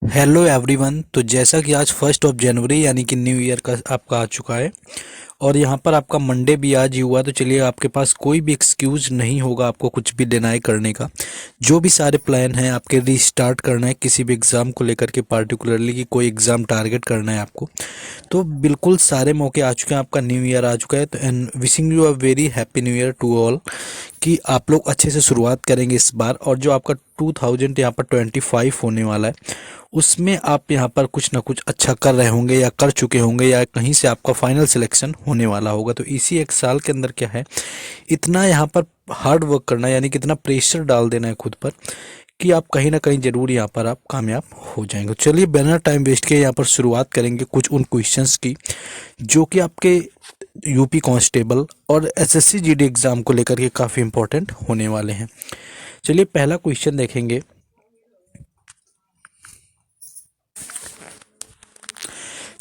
Hello everyone. तो जैसा कि आज 1 जनवरी यानी कि न्यू ईयर का आपका आ चुका है और यहाँ पर आपका मंडे भी आज ही हुआ, तो चलिए आपके पास कोई भी एक्सक्यूज नहीं होगा आपको कुछ भी डिनाई करने का। जो भी सारे प्लान हैं आपके रीस्टार्ट करना है किसी भी एग्ज़ाम को लेकर के, पार्टिकुलरली कि कोई एग्ज़ाम टारगेट करना है आपको, तो बिल्कुल सारे मौके आ चुके हैं। आपका न्यू ईयर आ चुका है, तो and wishing you a very happy new year to all कि आप लोग अच्छे से शुरुआत करेंगे इस बार। और जो आपका 2000 यहाँ पर 25 होने वाला है, उसमें आप यहाँ पर कुछ ना कुछ अच्छा कर रहे होंगे या कर चुके होंगे या कहीं से आपका फाइनल सिलेक्शन होने वाला होगा। तो इसी एक साल के अंदर क्या है, इतना यहाँ पर हार्ड वर्क करना यानी कि इतना प्रेशर डाल देना है खुद पर कि आप कहीं ना कहीं जरूर यहाँ पर आप कामयाब हो जाएंगे। चलिए बिना टाइम वेस्ट किए यहाँ पर शुरुआत करेंगे कुछ उन क्वेश्चंस की जो कि आपके यूपी कांस्टेबल और एसएससी जीडी एग्जाम को लेकर के काफ़ी इंपॉर्टेंट होने वाले हैं। चलिए पहला क्वेश्चन देखेंगे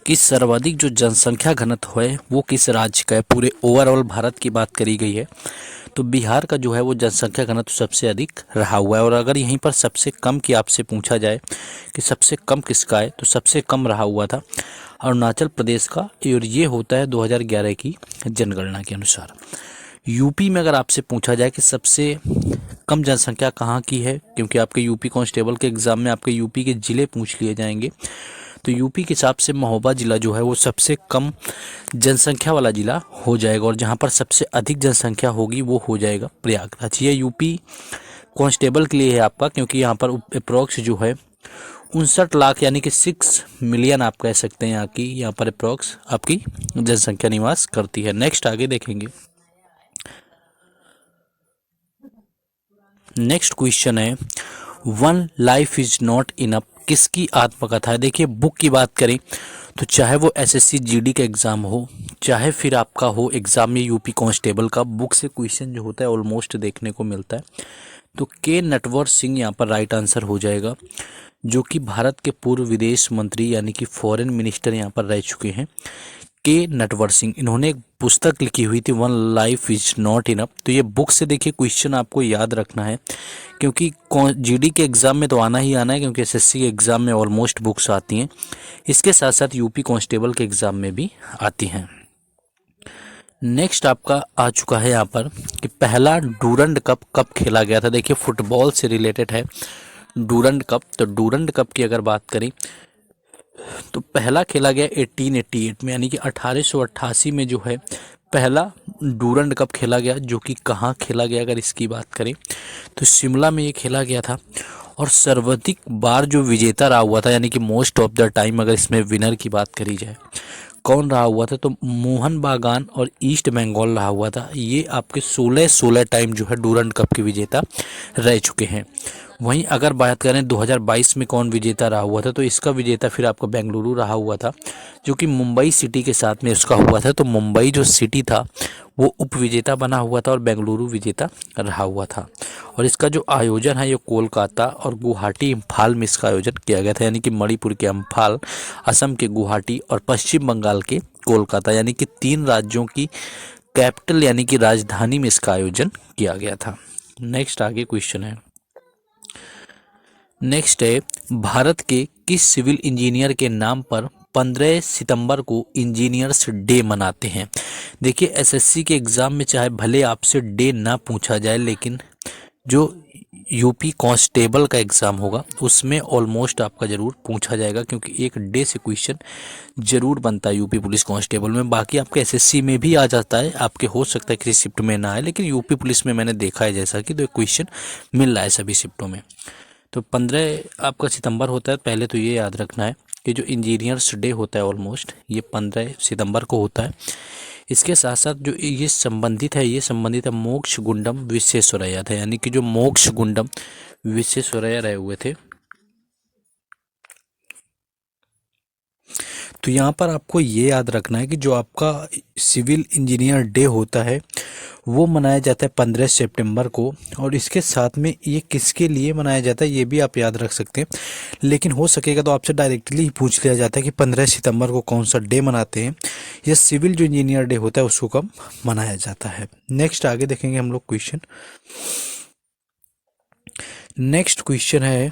कि सर्वाधिक जो जनसंख्या घनत्व है वो किस राज्य का है। पूरे ओवरऑल भारत की बात करी गई है तो बिहार का जो है वो जनसंख्या घनत्व सबसे अधिक रहा हुआ है। और अगर यहीं पर सबसे कम की आपसे पूछा जाए कि सबसे कम किसका है, तो सबसे कम रहा हुआ था अरुणाचल प्रदेश का, और ये होता है 2011 की जनगणना के अनुसार। यूपी में अगर आपसे पूछा जाए कि सबसे कम जनसंख्या कहाँ की है, क्योंकि आपके यूपी कांस्टेबल के एग्जाम में आपके यूपी के जिले पूछ लिए जाएंगे, तो यूपी के हिसाब से महोबा जिला जो है वो सबसे कम जनसंख्या वाला जिला हो जाएगा। और जहाँ पर सबसे अधिक जनसंख्या होगी वो हो जाएगा प्रयागराज। ये यूपी कांस्टेबल के लिए है आपका, क्योंकि यहाँ पर अप्रोक्स जो है 59 लाख यानी कि 6 मिलियन आप कह सकते हैं यहाँ की, यहाँ पर अप्रोक्स आपकी जनसंख्या निवास करती है। नेक्स्ट आगे देखेंगे। नेक्स्ट क्वेश्चन है, one life is not enough किसकी आत्मकथा है। देखिए बुक की बात करें तो चाहे वो एसएससी जीडी का एग्ज़ाम हो, चाहे फिर आपका हो एग्ज़ाम में यूपी कांस्टेबल का, बुक से क्वेश्चन जो होता है ऑलमोस्ट देखने को मिलता है। तो के नटवर सिंह यहाँ पर राइट आंसर हो जाएगा, जो कि भारत के पूर्व विदेश मंत्री यानी कि फॉरेन मिनिस्टर यहाँ पर रह चुके हैं, के नटवर सिंह। इन्होंने एक पुस्तक लिखी हुई थी one life is not enough. तो ये बुक से देखिए क्वेश्चन आपको याद रखना है, क्योंकि जीडी के एग्ज़ाम में तो आना ही आना है, क्योंकि एसएससी के एग्ज़ाम में ऑलमोस्ट बुक्स आती हैं। इसके साथ साथ यूपी कांस्टेबल के एग्ज़ाम में भी आती हैं। नेक्स्ट आपका आ चुका है यहाँ पर कि पहला डूरंड कप कब खेला गया था। देखिए फुटबॉल से रिलेटेड है डूरंड कप। तो डूरंड कप की अगर बात करें तो पहला खेला गया 1888 में, यानी कि 1888 में जो है पहला डूरंड कप खेला गया, जो कि कहाँ खेला गया अगर इसकी बात करें तो शिमला में ये खेला गया था। और सर्वाधिक बार जो विजेता रहा हुआ था, यानी कि मोस्ट ऑफ द टाइम अगर इसमें विनर की बात करी जाए कौन रहा हुआ था, तो मोहन बागान और ईस्ट बंगाल रहा हुआ था। ये आपके 16 टाइम जो है डूरंड कप के विजेता रह चुके हैं। वहीं अगर बात करें 2022 में कौन विजेता रहा हुआ था, तो इसका विजेता फिर आपका बेंगलुरु रहा हुआ था, जो कि मुंबई सिटी के साथ में इसका हुआ था। तो मुंबई जो सिटी था वो उप विजेता बना हुआ था और बेंगलुरु विजेता रहा हुआ था। और इसका जो आयोजन है ये कोलकाता और गुवाहाटी इम्फाल में इसका आयोजन किया गया था, यानी कि मणिपुर के इम्फाल, असम के गुवाहाटी और पश्चिम बंगाल के कोलकाता, यानी कि 3 राज्यों की कैपिटल यानी कि राजधानी में इसका आयोजन किया गया था। नेक्स्ट आगे क्वेश्चन है। नेक्स्ट है, भारत के किस सिविल इंजीनियर के नाम पर 15 सितंबर को इंजीनियर्स डे मनाते हैं। देखिए एसएससी के एग्ज़ाम में चाहे भले आपसे डे ना पूछा जाए, लेकिन जो यूपी कांस्टेबल का एग्ज़ाम होगा उसमें ऑलमोस्ट आपका ज़रूर पूछा जाएगा, क्योंकि एक डे से क्वेश्चन ज़रूर बनता है यूपी पुलिस कांस्टेबल में। बाकी आपके एसएससी में भी आ जाता है, आपके हो सकता है किसी शिफ्ट में ना आए, लेकिन यूपी पुलिस में मैंने देखा है जैसा कि तो क्वेश्चन मिल रहा है सभी शिफ्टों में। तो 15 आपका सितंबर होता है। पहले तो ये याद रखना है कि जो इंजीनियर्स डे होता है ऑलमोस्ट ये 15 सितंबर को होता है। इसके साथ साथ जो ये संबंधित है मोक्ष गुंडम विश्वेश्वरैया था, यानी कि जो मोक्ष गुंडम विश्वेश्वरैया रहे हुए थे। तो यहाँ पर आपको ये याद रखना है कि जो आपका सिविल इंजीनियर डे होता है वो मनाया जाता है 15 सितंबर को। और इसके साथ में ये किसके लिए मनाया जाता है ये भी आप याद रख सकते हैं, लेकिन हो सकेगा तो आपसे डायरेक्टली ही पूछ लिया जाता है कि 15 सितंबर को कौन सा डे मनाते हैं, या सिविल जो इंजीनियर डे होता है उसको कब मनाया जाता है। नेक्स्ट आगे देखेंगे हम लोग क्वेश्चन। नेक्स्ट क्वेश्चन है,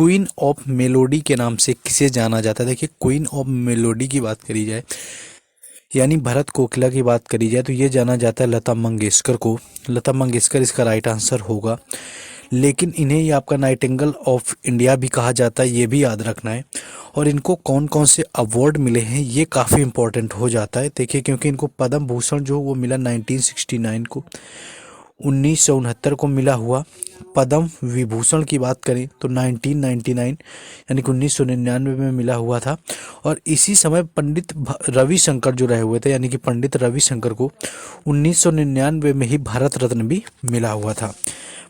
क्वीन ऑफ मेलोडी के नाम से किसे जाना जाता है? देखिए, क्वीन ऑफ मेलोडी की बात करी जाए, यानी भरत कोकिला की बात करी जाए, तो ये जाना जाता है लता मंगेशकर को। लता मंगेशकर इसका राइट आंसर होगा। लेकिन इन्हें ही आपका नाइटिंगेल ऑफ इंडिया भी कहा जाता है, ये भी याद रखना है। और इनको कौन कौन से अवार्ड मिले हैं ये काफ़ी इंपॉर्टेंट हो जाता है, देखिए, क्योंकि इनको पद्म भूषण जो वो मिला 1969 को, 1969 को मिला हुआ। पद्म विभूषण की बात करें तो 1999 यानी कि 1999 में मिला हुआ था। और इसी समय पंडित रविशंकर जो रहे हुए थे, यानी कि पंडित रविशंकर को 1999 में ही भारत रत्न भी मिला हुआ था।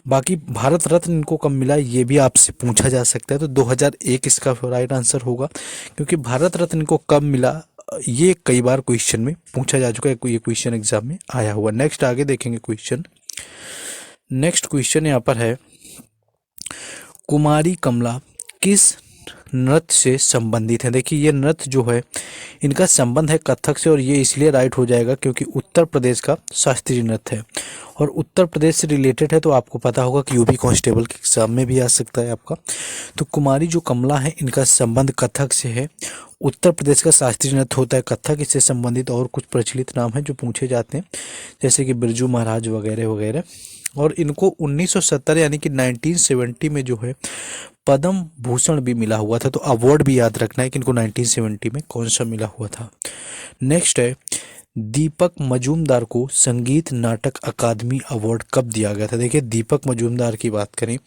बाकी भारत रत्न इनको कब मिला ये भी आपसे पूछा जा सकता है, तो 2001 इसका राइट आंसर होगा, क्योंकि भारत रत्न इनको कब मिला ये कई बार क्वेश्चन में पूछा जा चुका है, ये क्वेश्चन एग्जाम में आया हुआ। नेक्स्ट आगे देखेंगे क्वेश्चन। नेक्स्ट क्वेश्चन यहाँ पर है, कुमारी कमला किस नृत्य से संबंधित है? देखिए, ये नृत्य जो है इनका संबंध है कथक से, और ये इसलिए राइट हो जाएगा क्योंकि उत्तर प्रदेश का शास्त्रीय नृत्य है और उत्तर प्रदेश से रिलेटेड है, तो आपको पता होगा कि यूपी कांस्टेबल के एग्जाम में भी आ सकता है आपका। तो कुमारी जो कमला है इनका संबंध कथक से है। उत्तर प्रदेश का शास्त्रीय नृत्य होता है कथक। इससे संबंधित और कुछ प्रचलित नाम हैं जो पूछे जाते हैं, जैसे कि बिरजू महाराज वगैरह वगैरह। और इनको 1970 यानी कि 1970 में जो है पद्म भूषण भी मिला हुआ था, तो अवार्ड भी याद रखना है कि इनको 1970 में कौन सा मिला हुआ था। नेक्स्ट है, दीपक मजूमदार को संगीत नाटक अकादमी अवार्ड कब दिया गया था? देखिए, दीपक मजूमदार की बात करें,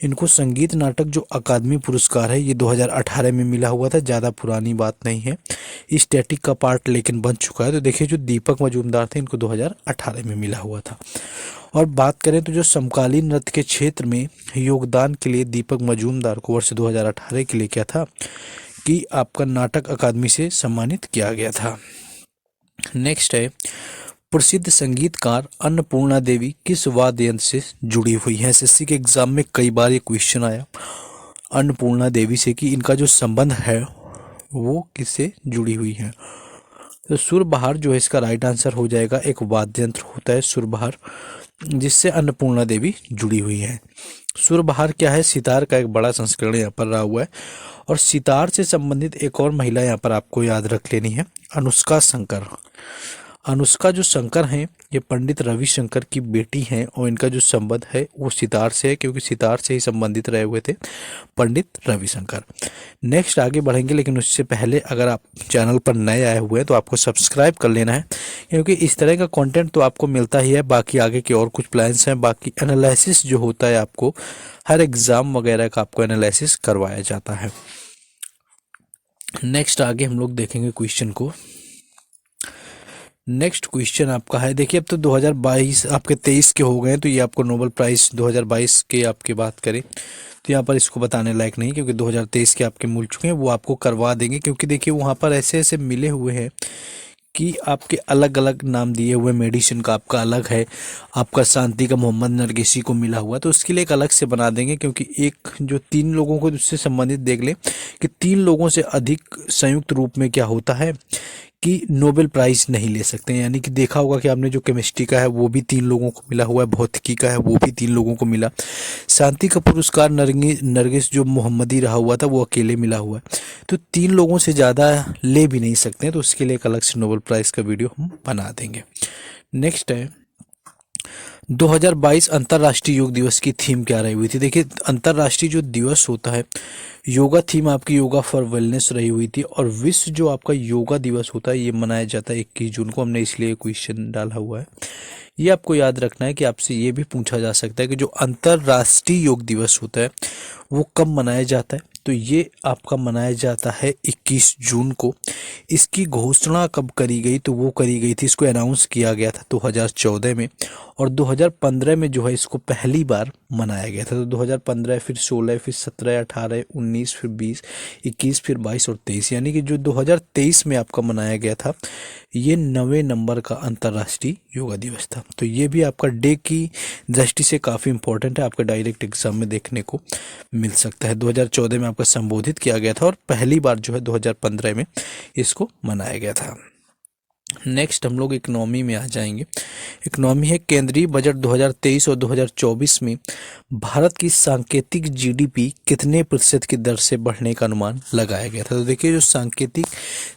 इनको संगीत नाटक जो अकादमी पुरस्कार है ये 2018 में मिला हुआ था, ज़्यादा पुरानी बात नहीं है, स्टैटिक का पार्ट लेकिन बन चुका है। तो देखिए, जो दीपक मजूमदार थे इनको 2018 में मिला हुआ था। और बात करें तो जो समकालीन नृत्य के क्षेत्र में योगदान के लिए दीपक मजूमदार को वर्ष 2018 के लिए क्या था कि आपका नाटक अकादमी से सम्मानित किया गया था। नेक्स्ट है, प्रसिद्ध संगीतकार अन्नपूर्णा देवी किस वाद्य यंत्र से जुड़ी हुई है? एसएससी के एग्जाम में कई बार ये क्वेश्चन आया अन्नपूर्णा देवी से कि इनका जो संबंध है वो किससे जुड़ी हुई है। तो सुरबहार जो है इसका राइट आंसर हो जाएगा। एक वाद्य यंत्र होता है सुरबहार जिससे अन्नपूर्णा देवी जुड़ी हुई है। सुरबहार क्या है? सितार का एक बड़ा संस्करण यहाँ पर रहा हुआ है। और सितार से संबंधित एक और महिला यहाँ पर आपको याद रख लेनी है, अनुष्का शंकर। अनुष्का जो शंकर हैं ये पंडित रविशंकर की बेटी हैं और इनका जो संबंध है वो सितार से है, क्योंकि सितार से ही संबंधित रहे हुए थे पंडित रविशंकर। नेक्स्ट आगे बढ़ेंगे, लेकिन उससे पहले अगर आप चैनल पर नए आए हुए हैं तो आपको सब्सक्राइब कर लेना है, क्योंकि इस तरह का कंटेंट तो आपको मिलता ही है। बाकी आगे के और कुछ प्लान्स हैं, बाकी एनालिसिस जो होता है आपको हर एग्ज़ाम वगैरह का आपको एनालिसिस करवाया जाता है। नेक्स्ट आगे हम लोग देखेंगे क्वेश्चन को। नेक्स्ट क्वेश्चन आपका है, देखिए अब तो 2022 आपके 23 के हो गए, तो ये आपको नोबेल प्राइज़ 2022 के आपकी बात करें तो यहाँ पर इसको बताने लायक नहीं, क्योंकि 2023 के आपके मिल चुके हैं, वो आपको करवा देंगे। क्योंकि देखिए वहाँ पर ऐसे ऐसे मिले हुए हैं कि आपके अलग अलग नाम दिए हुए, मेडिसिन का आपका अलग है, आपका शांति का मोहम्मद नरगिसी को मिला हुआ, तो उसके लिए एक अलग से बना देंगे। क्योंकि एक जो 3 लोगों को उससे संबंधित देख ले कि 3 लोगों से अधिक संयुक्त रूप में क्या होता है कि नोबेल प्राइज़ नहीं ले सकते हैं। यानी कि देखा होगा कि आपने जो केमिस्ट्री का है वो भी 3 लोगों को मिला हुआ है, भौतिकी का है वो भी 3 लोगों को मिला, शांति का पुरस्कार नरगिस जो मोहम्मदी रहा हुआ था वो अकेले मिला हुआ है, तो 3 लोगों से ज़्यादा ले भी नहीं सकते हैं। तो उसके लिए एक अलग से नोबेल प्राइज़ का वीडियो हम बना देंगे। नेक्स्ट है 2022 अंतर्राष्ट्रीय योग दिवस की थीम क्या रही हुई थी? देखिए अंतर्राष्ट्रीय जो दिवस होता है योगा थीम आपकी योगा फॉर वेलनेस रही हुई थी। और विश्व जो आपका योगा दिवस होता है ये मनाया जाता है 21 जून को। हमने इसलिए क्वेश्चन डाला हुआ है, ये आपको याद रखना है कि आपसे ये भी पूछा जा सकता है कि जो अंतर्राष्ट्रीय योग दिवस होता है वो कब मनाया जाता है। तो ये आपका मनाया जाता है 21 जून को। इसकी घोषणा कब करी गई? तो वो करी गई थी, इसको अनाउंस किया गया था 2014 में, और 2015 में जो है इसको पहली बार मनाया गया था। तो 2015 फिर 16 फिर 17 18 19 फिर 20 21 फिर 22 और 23, यानी कि जो 2023 में आपका मनाया गया था ये 9वें नंबर का अंतर्राष्ट्रीय योगा दिवस था। तो ये भी आपका डे की दृष्टि से काफ़ी इंपॉर्टेंट है, आपका डायरेक्ट एग्जाम में देखने को मिल सकता है। 2014 में आपका संबोधित किया गया था और पहली बार जो है 2015 में इसको मनाया गया था। नेक्स्ट हम लोग इकोनॉमी में आ जाएंगे। इकोनॉमी है केंद्रीय बजट 2023 और 2024 में भारत की सांकेतिक जीडीपी कितने प्रतिशत की दर से बढ़ने का अनुमान लगाया गया था। तो देखिए जो सांकेतिक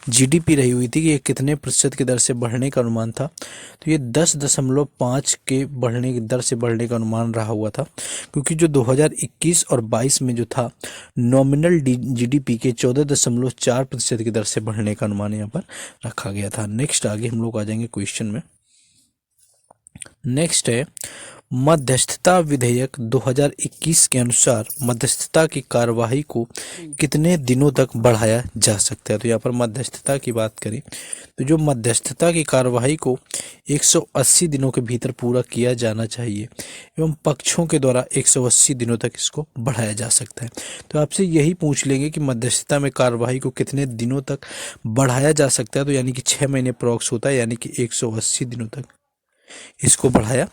जीडीपी रही हुई थी कि ये कितने प्रतिशत की दर से बढ़ने का अनुमान था, तो ये 10.5 के बढ़ने की दर से बढ़ने का अनुमान रहा हुआ था, क्योंकि जो 2021 और 22 में जो था नॉमिनल जीडीपी के 14.4% की दर से बढ़ने का अनुमान यहाँ पर रखा गया था। नेक्स्ट आगे हम लोग आ जाएंगे क्वेश्चन में। नेक्स्ट है मध्यस्थता विधेयक 2021 के अनुसार मध्यस्थता की कार्यवाही को कितने दिनों तक बढ़ाया जा सकता है। तो यहाँ पर मध्यस्थता की बात करें तो जो मध्यस्थता की कार्यवाही को 180 दिनों के भीतर पूरा किया जाना चाहिए एवं पक्षों के द्वारा 180 दिनों तक इसको बढ़ाया जा सकता है। तो आपसे यही पूछ लेंगे कि मध्यस्थता में कार्यवाही को कितने दिनों तक बढ़ाया जा सकता है, तो यानी कि 6 महीने अप्रॉक्स होता है, यानी कि 180 दिनों तक इसको बढ़ाया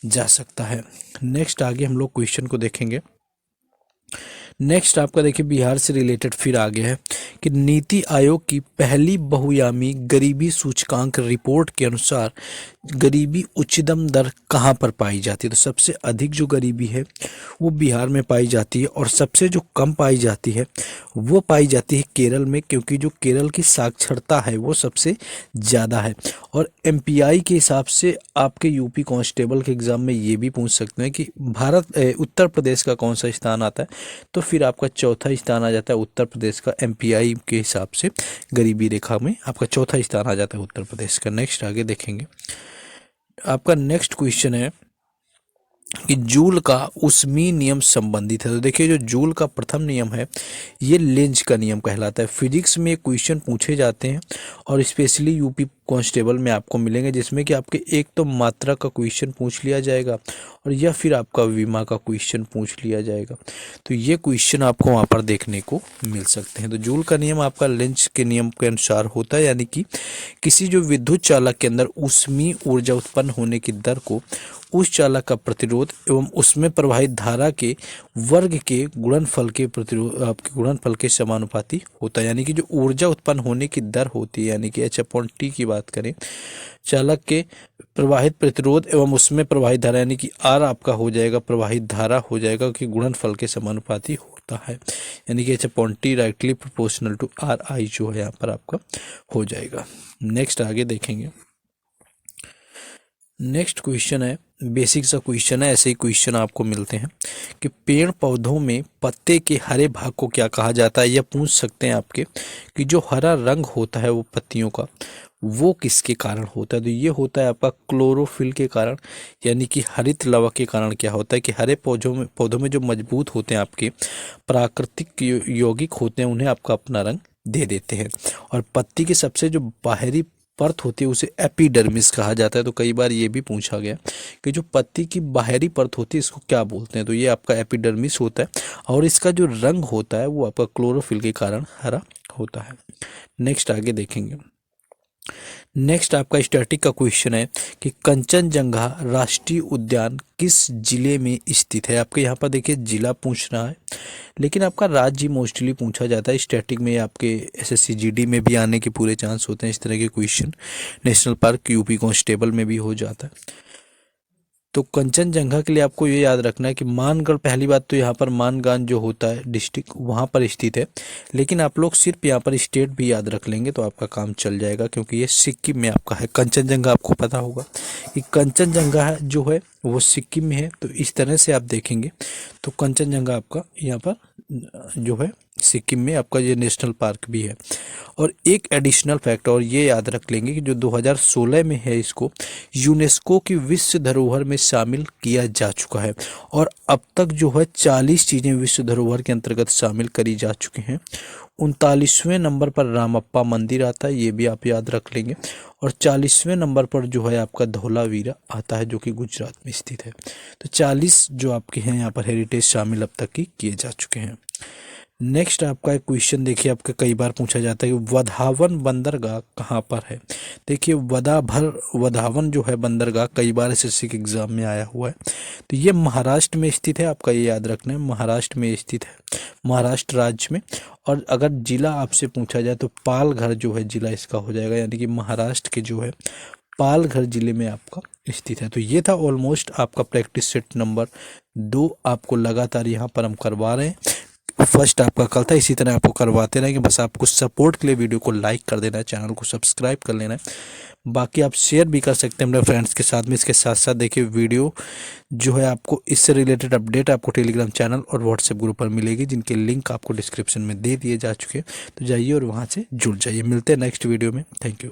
जा सकता है। नेक्स्ट आगे हम लोग क्वेश्चन को देखेंगे। नेक्स्ट आपका देखिए बिहार से रिलेटेड फिर आगे है कि नीति आयोग की पहली बहुआयामी गरीबी सूचकांक रिपोर्ट के अनुसार गरीबी उच्चतम दर कहाँ पर पाई जाती है। तो सबसे अधिक जो गरीबी है वो बिहार में पाई जाती है और सबसे जो कम पाई जाती है वो पाई जाती है केरल में, क्योंकि जो केरल की साक्षरता है वो सबसे ज़्यादा है। और एमपीआई के हिसाब से आपके यूपी कांस्टेबल के एग्ज़ाम में ये भी पूछ सकते हैं कि उत्तर प्रदेश का कौन सा स्थान आता है, तो फिर आपका चौथा स्थान आ जाता है उत्तर प्रदेश का। एमपीआई के हिसाब से गरीबी रेखा में आपका चौथा स्थान आ जाता है उत्तर प्रदेश का। नेक्स्ट आगे देखेंगे। आपका नेक्स्ट क्वेश्चन है कि जूल का उष्मीय नियम संबंधित है। तो देखिए जो जूल का प्रथम नियम है ये लेंज का नियम कहलाता है। फिजिक्स में क्वेश्चन पूछे जाते हैं और स्पेशली यूपी कांस्टेबल में आपको मिलेंगे, जिसमें कि आपके एक तो मात्रा का क्वेश्चन पूछ लिया जाएगा और या फिर आपका विमा का क्वेश्चन पूछ लिया जाएगा। तो ये क्वेश्चन आपको वहाँ पर देखने को मिल सकते हैं। तो जूल का नियम आपका लेंज के नियम के अनुसार होता है, यानी कि किसी जो विद्युत चालक के अंदर ऊष्मीय ऊर्जा उत्पन्न होने की दर को उस चालक का प्रतिरोध एवं उसमें प्रवाहित धारा के वर्ग के गुणनफल के प्रतिरोध आपके गुणनफल के समानुपाती होता है। यानी कि जो ऊर्जा उत्पन्न होने की दर होती है, यानी कि H/T की बात करें, चालक के प्रवाहित प्रतिरोध एवं उसमें प्रवाहित धारा, यानी कि R आपका हो जाएगा प्रवाहित धारा हो जाएगा कि गुणनफल के समानुपाती होता है, यानी कि H/T directly proportional to RI जो है यहाँ पर आपका हो जाएगा। नेक्स्ट आगे देखेंगे। नेक्स्ट क्वेश्चन है बेसिक सा क्वेश्चन है, ऐसे ही क्वेश्चन आपको मिलते हैं कि पेड़ पौधों में पत्ते के हरे भाग को क्या कहा जाता है। या पूछ सकते हैं आपके कि जो हरा रंग होता है वो पत्तियों का वो किसके कारण होता है। तो ये होता है आपका क्लोरोफिल के कारण, यानी कि हरित लवक के कारण क्या होता है कि हरे पौधों में जो मजबूत होते हैं आपके प्राकृतिक यौगिक होते हैं उन्हें आपका अपना रंग दे देते हैं। और पत्ती के सबसे जो बाहरी परत होती है उसे एपिडर्मिस कहा जाता है। तो कई बार ये भी पूछा गया कि जो पत्ती की बाहरी परत होती है इसको क्या बोलते हैं, तो ये आपका एपिडर्मिस होता है और इसका जो रंग होता है वो आपका क्लोरोफिल के कारण हरा होता है। नेक्स्ट आगे देखेंगे। नेक्स्ट आपका स्टैटिक का क्वेश्चन है कि कंचनजंगा राष्ट्रीय उद्यान किस जिले में स्थित है। आपके यहाँ पर देखिए जिला पूछ रहा है, लेकिन आपका राज्य मोस्टली पूछा जाता है। स्टैटिक में आपके एसएससी जीडी में भी आने के पूरे चांस होते हैं इस तरह के question. National park UP constable में भी हो जाता है। तो कंचनजंगा के लिए आपको ये याद रखना है कि मानगढ़, पहली बात तो यहाँ पर मानगान जो होता है डिस्ट्रिक्ट वहाँ पर स्थित है, लेकिन आप लोग सिर्फ यहाँ पर स्टेट भी याद रख लेंगे तो आपका काम चल जाएगा, क्योंकि ये सिक्किम में आपका है। कंचनजंगा आपको पता होगा कि कंचनजंगा जो है वो सिक्किम में है, तो इस तरह से आप देखेंगे तो कंचनजंगा आपका यहाँ पर जो है सिक्किम में आपका ये नेशनल पार्क भी है। और एक एडिशनल फैक्ट और ये याद रख लेंगे कि जो 2016 में है इसको यूनेस्को की विश्व धरोहर में शामिल किया जा चुका है और अब तक जो है 40 चीज़ें विश्व धरोहर के अंतर्गत शामिल करी जा चुकी हैं। 39वें नंबर पर रामप्पा मंदिर आता है, ये भी आप याद रख लेंगे। और 40वें नंबर पर जो है आपका धौलावीरा आता है जो कि गुजरात में स्थित है। तो 40 जो आपके हैं यहाँ पर हेरिटेज शामिल अब तक ही किए जा चुके हैं। नेक्स्ट आपका एक क्वेश्चन देखिए, आपका कई बार पूछा जाता है कि वधावन बंदरगाह कहाँ पर है। देखिए वधावन जो है बंदरगाह कई बार एसएससी के एग्जाम में आया हुआ है, तो ये महाराष्ट्र में स्थित है। आपका ये याद रखना है, महाराष्ट्र में स्थित है। महाराष्ट्र राज्य में। और अगर ज़िला आपसे पूछा जाए तो पालघर जो है ज़िला इसका हो जाएगा, यानी कि महाराष्ट्र के जो है पालघर ज़िले में आपका स्थित है। तो ये था ऑलमोस्ट आपका प्रैक्टिस सेट नंबर 2 आपको लगातार यहाँ पर हम करवा रहे हैं। फर्स्ट आपका कल था, इसी तरह आपको करवाते रहेंगे। बस आपको सपोर्ट के लिए वीडियो को लाइक कर देना है, चैनल को सब्सक्राइब कर लेना है। बाकी आप शेयर भी कर सकते हैं अपने फ्रेंड्स के साथ में। इसके साथ साथ देखिए वीडियो जो है आपको इससे रिलेटेड अपडेट आपको टेलीग्राम चैनल और व्हाट्सएप ग्रुप पर मिलेगी, जिनके लिंक आपको डिस्क्रिप्शन में दे दिए जा चुके हैं। तो जाइए और वहाँ से जुड़ जाइए। मिलते हैं नेक्स्ट वीडियो में। Thank you.